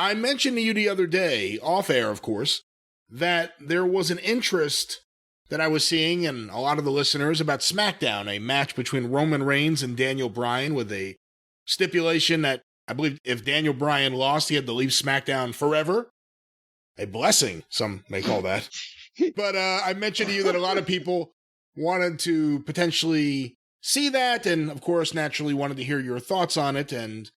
I mentioned to you the other day, off air, of course, that there was an interest that I was seeing and a lot of the listeners about Smackdown, a match between Roman Reigns and Daniel Bryan with a stipulation that I believe if Daniel Bryan lost, he had to leave SmackDown forever. A blessing, some may call that. But I mentioned to you that a lot of people wanted to potentially see that and, of course, naturally wanted to hear your thoughts on it. And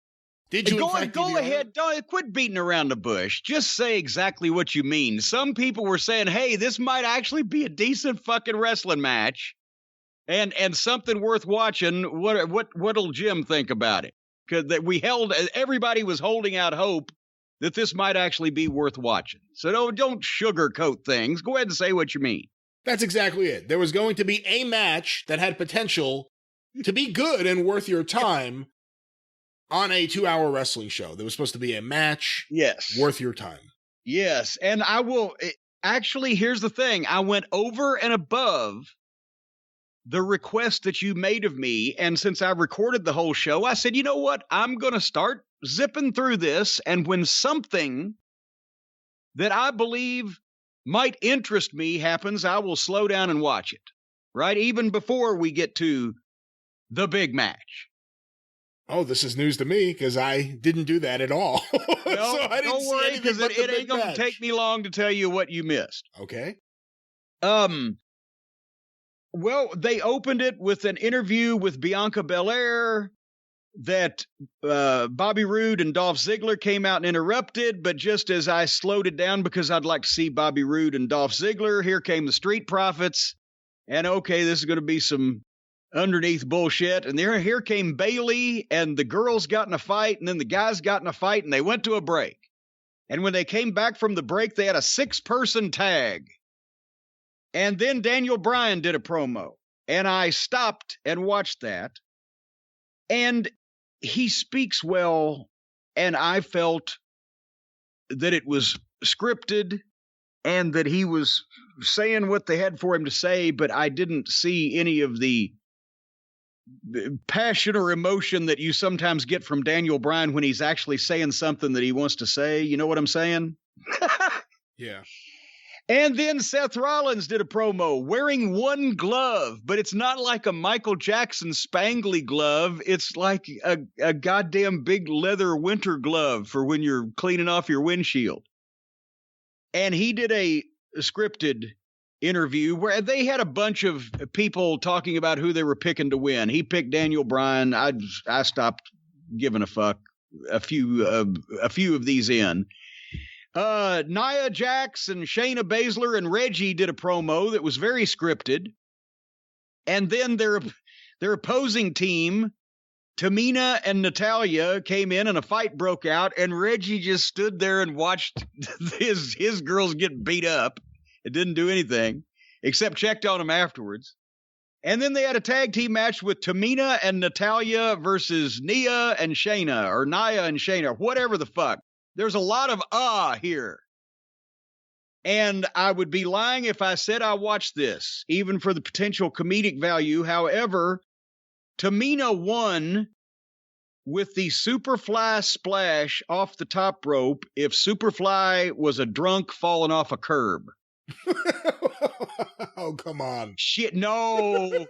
did you, go ahead. Don't quit beating around the bush. Just say exactly what you mean. Some people were saying, hey, this might actually be a decent fucking wrestling match and something worth watching. What'll Jim think about it? Because everybody was holding out hope that this might actually be worth watching. So don't sugarcoat things. Go ahead and say what you mean. That's exactly it. There was going to be a match that had potential to be good and worth your time on a 2-hour wrestling show. There was supposed to be a match worth your time. Yes, and I will... Actually, here's the thing. I went over and above the request that you made of me, and since I recorded the whole show, I said, you know what? I'm going to start zipping through this, and when something that I believe might interest me happens, I will slow down and watch it, right? Even before we get to the big match. Oh, this is news to me, because I didn't do that at all. No, so don't worry, because it ain't going to take me long to tell you what you missed. Okay. Well, they opened it with an interview with Bianca Belair that Bobby Roode and Dolph Ziggler came out and interrupted, but just as I slowed it down because I'd like to see Bobby Roode and Dolph Ziggler, here came the Street Profits, and okay, this is going to be some underneath bullshit, and here came Bayley, and the girls got in a fight, and then the guys got in a fight, and they went to a break. And when they came back from the break, they had a 6-person tag. And then Daniel Bryan did a promo, and I stopped and watched that. And he speaks well, and I felt that it was scripted and that he was saying what they had for him to say, but I didn't see any of the passion or emotion that you sometimes get from Daniel Bryan when he's actually saying something that he wants to say. You know what I'm saying? Yeah. And then Seth Rollins did a promo wearing one glove, but it's not like a Michael Jackson spangly glove. It's like a goddamn big leather winter glove for when you're cleaning off your windshield. And he did a scripted interview where they had a bunch of people talking about who they were picking to win. He picked Daniel Bryan. I stopped giving a fuck a few of these in. Nia Jax and Shayna Baszler and Reggie did a promo that was very scripted. And then their opposing team, Tamina and Natalya, came in and a fight broke out, and Reggie just stood there and watched his girls get beat up. It didn't do anything except checked on them afterwards. And then they had a tag team match with Tamina and Natalya versus Nia and Shayna, or Nia and Shayna, whatever the fuck. There's a lot of here. And I would be lying if I said I watched this, even for the potential comedic value. However, Tamina won with the Superfly splash off the top rope if Superfly was a drunk falling off a curb. Oh, come on. Shit, no.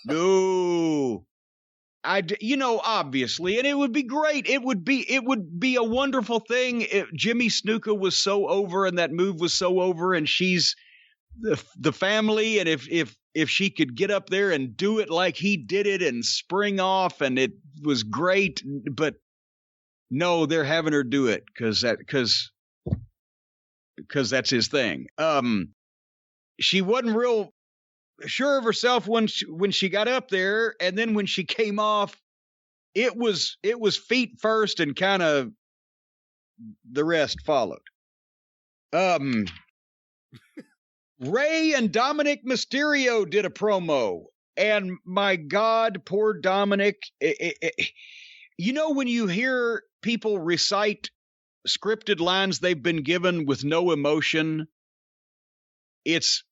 No. Obviously, and it would be great. It would be a wonderful thing if Jimmy Snuka was so over and that move was so over, and she's the family, and if she could get up there and do it like he did it and spring off, and it was great. But no, they're having her do it because that's his thing. She wasn't real sure of herself when she got up there, and then when she came off, it was feet first and kind of the rest followed. Rey and Dominic Mysterio did a promo, and my God, poor Dominic. When you hear people recite scripted lines they've been given with no emotion, it's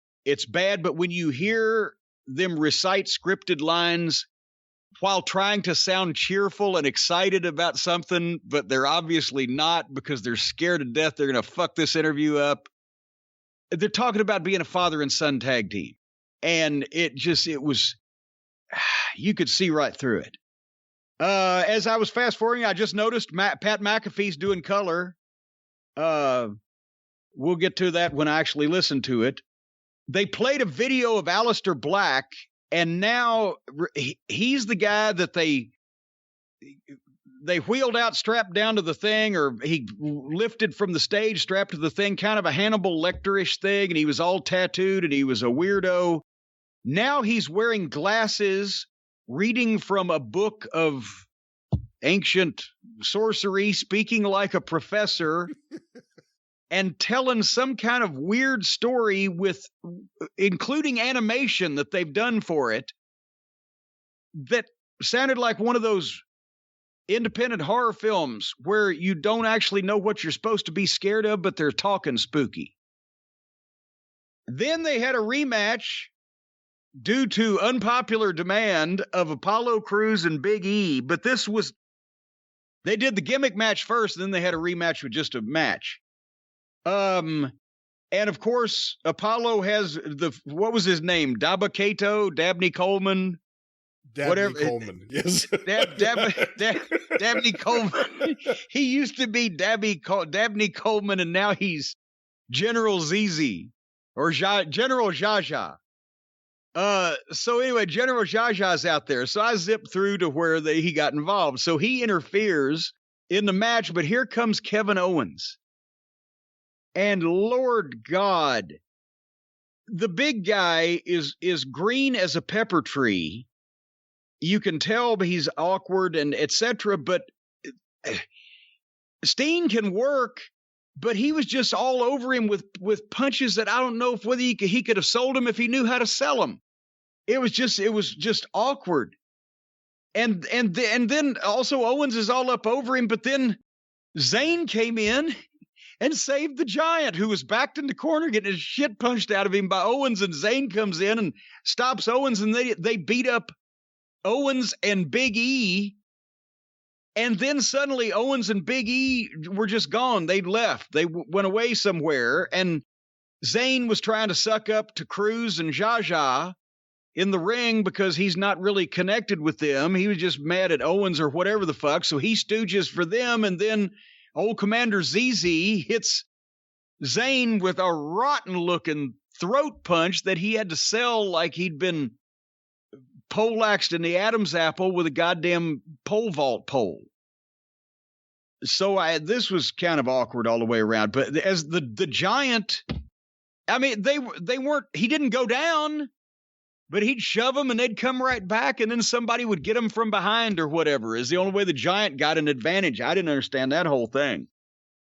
bad, but when you hear them recite scripted lines while trying to sound cheerful and excited about something, but they're obviously not because they're scared to death they're going to fuck this interview up. They're talking about being a father and son tag team. And it was, you could see right through it. As I was fast forwarding, I just noticed Pat McAfee's doing color. We'll get to that when I actually listen to it. They played a video of Aleister Black, and now he's the guy that they wheeled out, strapped down to the thing, or he lifted from the stage, strapped to the thing, kind of a Hannibal Lecter-ish thing, and he was all tattooed, and he was a weirdo. Now he's wearing glasses, reading from a book of ancient sorcery, speaking like a professor, and telling some kind of weird story with, including animation that they've done for it, that sounded like one of those independent horror films where you don't actually know what you're supposed to be scared of, but they're talking spooky. Then they had a rematch due to unpopular demand of Apollo Crews and Big E, but they did the gimmick match first, and then they had a rematch with just a match. And of course, Apollo has what was his name? Dabney Coleman? Dabney Coleman, yes. Dabney Coleman. He used to be Dabney Coleman, and now he's General ZZ, or General Jaja. So anyway, General Jaja's out there. So I zipped through to where he got involved. So he interferes in the match, but here comes Kevin Owens. And Lord God, the big guy is green as a pepper tree. You can tell he's awkward and etc. But Steen can work, but he was just all over him with punches that I don't know whether he could have sold him if he knew how to sell them. It was just awkward. And then also Owens is all up over him, but then Zayn came in and saved the Giant, who was backed in the corner getting his shit punched out of him by Owens, and Zayn comes in and stops Owens, and they beat up Owens and Big E. And then suddenly Owens and Big E were just gone. They left. They went away somewhere. And Zayn was trying to suck up to Cruz and Jaja in the ring because he's not really connected with them. He was just mad at Owens or whatever the fuck. So he stooges for them. And then old Commander ZZ hits Zayn with a rotten-looking throat punch that he had to sell like he'd been poleaxed in the Adam's apple with a goddamn pole vault pole. So this was kind of awkward all the way around. But as the Giant, I mean, they weren't. He didn't go down, but he'd shove them and they'd come right back, and then somebody would get him from behind or whatever. Is the only way the Giant got an advantage. I didn't understand that whole thing.